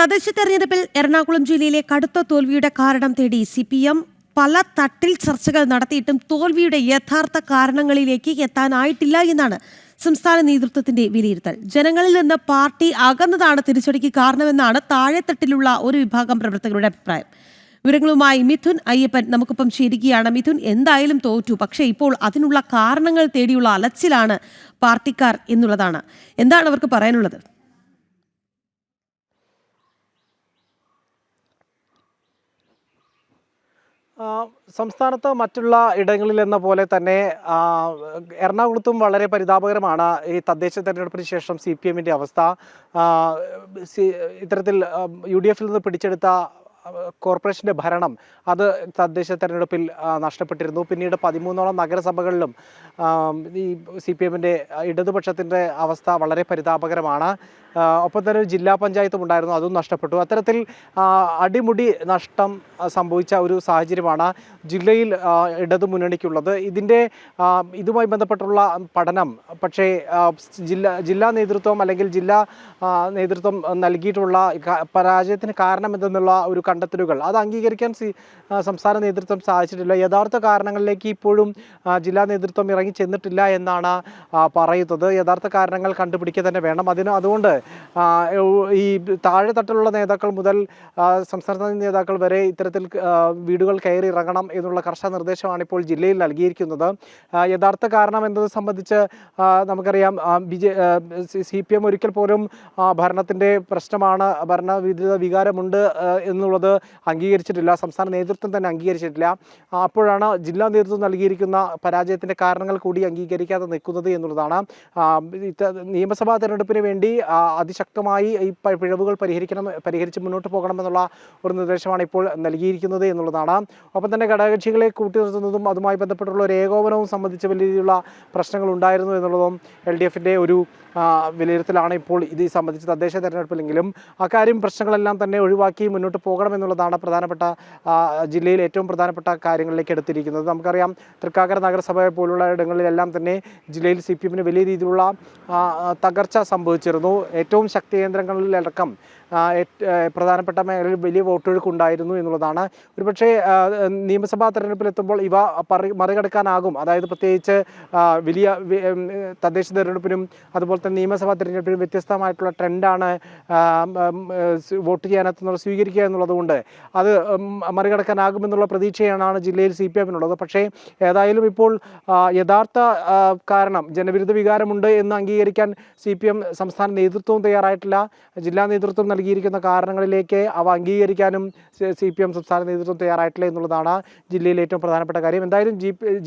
തദ്ദേശ തെരഞ്ഞെടുപ്പിൽ എറണാകുളം ജില്ലയിലെ കടുത്ത തോൽവിയുടെ കാരണം തേടി CPM പല തട്ടിൽ ചർച്ചകൾ നടത്തിയിട്ടും തോൽവിയുടെ യഥാർത്ഥ കാരണങ്ങളിലേക്ക് എത്താനായിട്ടില്ല എന്നാണ് സംസ്ഥാന നേതൃത്വത്തിന്റെ വിലയിരുത്തൽ. ജനങ്ങളിൽ നിന്ന് പാർട്ടി അകന്നതാണ് തിരിച്ചടിക്ക് കാരണമെന്നാണ് താഴെത്തട്ടിലുള്ള ഒരു വിഭാഗം പ്രവർത്തകരുടെ അഭിപ്രായം. വിവരങ്ങളുമായി മിഥുൻ അയ്യപ്പൻ നമുക്കൊപ്പം ചേരുകയാണ്. മിഥുൻ, എന്തായാലും തോറ്റു, പക്ഷേ ഇപ്പോൾ അതിനുള്ള കാരണങ്ങൾ തേടിയുള്ള അലച്ചിലാണ് പാർട്ടിക്കാർ എന്നുള്ളതാണ്. എന്താണ് അവർക്ക് പറയാനുള്ളത്? സംസ്ഥാനത്ത് മറ്റുള്ള ഇടങ്ങളിലെന്ന പോലെ തന്നെ എറണാകുളത്തും വളരെ പരിതാപകരമാണ് ഈ തദ്ദേശ തെരഞ്ഞെടുപ്പിന് ശേഷം CPMന്റെ അവസ്ഥ. ഇത്തരത്തിൽ UDF നിന്ന് പിടിച്ചെടുത്ത കോർപ്പറേഷന്റെ ഭരണം അത് തദ്ദേശ തെരഞ്ഞെടുപ്പിൽ നഷ്ടപ്പെട്ടിരുന്നു. പിന്നീട് 13ഓളം നഗരസഭകളിലും ഈ CPMന്റെ ഇടതുപക്ഷത്തിൻ്റെ അവസ്ഥ വളരെ പരിതാപകരമാണ്. ഒപ്പം തന്നെ ഒരു ജില്ലാ പഞ്ചായത്തും ഉണ്ടായിരുന്നു, അതും നഷ്ടപ്പെട്ടു. അത്തരത്തിൽ അടിമുടി നഷ്ടം സംഭവിച്ച ഒരു സാഹചര്യമാണ് ജില്ലയിൽ ഇടതുമുന്നണിക്കുള്ളത്. ഇതുമായി ബന്ധപ്പെട്ടുള്ള പഠനം പക്ഷേ ജില്ലാ നേതൃത്വം അല്ലെങ്കിൽ ജില്ലാ നേതൃത്വം നൽകിയിട്ടുള്ള പരാജയത്തിന് കാരണം എന്തെന്നുള്ള ഒരു കണ്ടെത്തലുകൾ അത് അംഗീകരിക്കാൻ സംസ്ഥാന നേതൃത്വം സാധിച്ചിട്ടില്ല. യഥാർത്ഥ കാരണങ്ങളിലേക്ക് ഇപ്പോഴും ജില്ലാ നേതൃത്വം ഇറങ്ങി ചെന്നിട്ടില്ല എന്നാണ് പറയുന്നത്. യഥാർത്ഥ കാരണങ്ങൾ കണ്ടുപിടിക്കുക തന്നെ വേണം. അതുകൊണ്ട് ഈ താഴെ തട്ടിലുള്ള നേതാക്കൾ മുതൽ സംസ്ഥാന നേതാക്കൾ വരെ ഇത്തരത്തിൽ വീടുകൾ കയറി ഇറങ്ങണം എന്നുള്ള കർശന നിർദ്ദേശമാണ് ഇപ്പോൾ ജില്ലയിൽ നൽകിയിരിക്കുന്നത്. യഥാർത്ഥ കാരണം എന്നത് സംബന്ധിച്ച് നമുക്കറിയാം, CPM ഒരിക്കൽ പോലും ഭരണത്തിൻ്റെ പ്രശ്നമാണ്, ഭരണവിരുദ്ധ വികാരമുണ്ട് എന്നുള്ളത് അംഗീകരിച്ചിട്ടില്ല. സംസ്ഥാന നേതൃത്വം തന്നെ അംഗീകരിച്ചിട്ടില്ല. അപ്പോഴാണ് ജില്ലാ നേതൃത്വം നൽകിയിരിക്കുന്ന പരാജയത്തിൻ്റെ കാരണങ്ങൾ കൂടി അംഗീകരിക്കാതെ നിൽക്കുന്നത് എന്നുള്ളതാണ്. നിയമസഭാ തെരഞ്ഞെടുപ്പിന് വേണ്ടി അതിശക്തമായി ഈ പിഴവുകൾ പരിഹരിച്ച് മുന്നോട്ട് പോകണമെന്നുള്ള ഒരു നിർദ്ദേശമാണ് ഇപ്പോൾ നൽകിയിരിക്കുന്നത് എന്നുള്ളതാണ്. ഒപ്പം തന്നെ ഘടകകക്ഷികളെ കൂട്ടി നിർത്തുന്നതും അതുമായി ബന്ധപ്പെട്ടുള്ള ഒരു ഏകോപനവും സംബന്ധിച്ച് വലിയ രീതിയിലുള്ള പ്രശ്നങ്ങൾ ഉണ്ടായിരുന്നു എന്നുള്ളതും LDFന്റെ ഒരു വിലയിരുത്തലാണ്. ഇപ്പോൾ ഇത് സംബന്ധിച്ച് തദ്ദേശ തെരഞ്ഞെടുപ്പിലെങ്കിലും അക്കാര്യം പ്രശ്നങ്ങളെല്ലാം തന്നെ ഒഴിവാക്കി മുന്നോട്ട് പോകണമെന്നുള്ളതാണ് ജില്ലയിൽ ഏറ്റവും പ്രധാനപ്പെട്ട കാര്യങ്ങളിലേക്ക് എടുത്തിരിക്കുന്നത്. നമുക്കറിയാം, തൃക്കാക്കര നഗരസഭ പോലുള്ള ഇടങ്ങളിലെല്ലാം തന്നെ ജില്ലയിൽ CPMന് വലിയ രീതിയിലുള്ള തകർച്ച സംഭവിച്ചിരുന്നു. ഏറ്റവും ശക്തി കേന്ദ്രങ്ങളിലടക്കം പ്രധാനപ്പെട്ട മേഖലയിൽ വലിയ വോട്ടൊഴുക്ക് ഉണ്ടായിരുന്നു എന്നുള്ളതാണ്. ഒരുപക്ഷെ നിയമസഭാ തെരഞ്ഞെടുപ്പിലെത്തുമ്പോൾ ഇവ മറികടക്കാനാകും. അതായത് പ്രത്യേകിച്ച് വലിയ തദ്ദേശ തെരഞ്ഞെടുപ്പിനും അതുപോലെ തന്നെ നിയമസഭാ തെരഞ്ഞെടുപ്പിനും വ്യത്യസ്തമായിട്ടുള്ള ട്രെൻഡാണ് വോട്ട് ചെയ്യാനെത്തുന്നവർ സ്വീകരിക്കുക എന്നുള്ളതുകൊണ്ട് അത് മറികടക്കാനാകുമെന്നുള്ള പ്രതീക്ഷയാണ് ജില്ലയിൽ CPMനുള്ളത്. പക്ഷേ ഏതായാലും ഇപ്പോൾ യഥാർത്ഥ കാരണം ജനവിരുദ്ധ വികാരമുണ്ട് എന്ന് അംഗീകരിക്കാൻ CPM സംസ്ഥാന നേതൃത്വവും തയ്യാറായിട്ടില്ല. ജില്ലാ നേതൃത്വം നൽകിയിരിക്കുന്ന കാരണങ്ങളിലേക്ക് അവ അംഗീകരിക്കാനും CPM സംസ്ഥാന നേതൃത്വം തയ്യാറായിട്ടില്ല എന്നുള്ളതാണ് ജില്ലയിലെ ഏറ്റവും പ്രധാനപ്പെട്ട കാര്യം. എന്തായാലും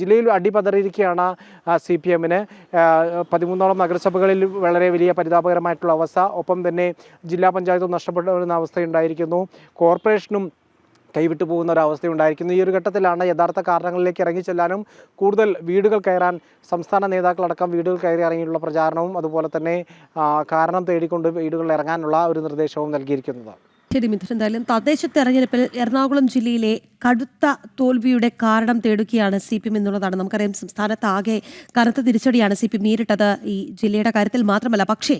ജില്ലയിൽ അടിപതറിയിരിക്കുകയാണ് CPMന്. 13ഓളം നഗരസഭകളിൽ വളരെ വലിയ പരിതാപകരമായിട്ടുള്ള അവസ്ഥ, ഒപ്പം തന്നെ ജില്ലാ പഞ്ചായത്തും നഷ്ടപ്പെടുന്ന അവസ്ഥയുണ്ടായിരിക്കുന്നു. കോർപ്പറേഷനും കൈവിട്ടു പോകുന്ന ഒരവസ്ഥയുണ്ടായിരിക്കുന്നു. ഈ ഒരു ഘട്ടത്തിലാണ് യഥാർത്ഥ കാരണങ്ങളിലേക്ക് ഇറങ്ങിച്ചെല്ലാനും കൂടുതൽ വീടുകൾ കയറാൻ സംസ്ഥാന നേതാക്കളടക്കം വീടുകൾ കയറി ഇറങ്ങിയുള്ള പ്രചാരണവും അതുപോലെ തന്നെ കാരണം തേടിക്കൊണ്ട് വീടുകളിൽ ഇറങ്ങാനുള്ള ഒരു നിർദ്ദേശവും നൽകിയിരിക്കുന്നത്. ശരി മിഥുൻ, എന്തായാലും തദ്ദേശ തെരഞ്ഞെടുപ്പിൽ എറണാകുളം ജില്ലയിലെ കടുത്ത തോൽവിയുടെ കാരണം തേടുകയാണ് CPM എന്നുള്ളതാണ്. നമുക്കറിയാം, സംസ്ഥാനത്ത് ആകെ കനത്ത തിരിച്ചടിയാണ് CPM നേരിട്ടത്, ഈ ജില്ലയുടെ കാര്യത്തിൽ മാത്രമല്ല. പക്ഷേ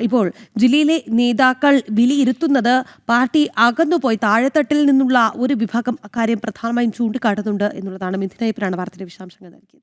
ഇപ്പോൾ ജില്ലയിലെ നേതാക്കൾ വിലയിരുത്തുന്നത് പാർട്ടി അകന്നുപോയി, താഴെത്തട്ടിൽ നിന്നുള്ള ഒരു വിഭാഗം കാര്യം പ്രധാനമായും ചൂണ്ടിക്കാട്ടുന്നുണ്ട് എന്നുള്ളതാണ്. മിഥുൻ അയ്യപ്പനാണ് വാർത്തയുടെ വിശദാംശങ്ങൾ നൽകിയത്.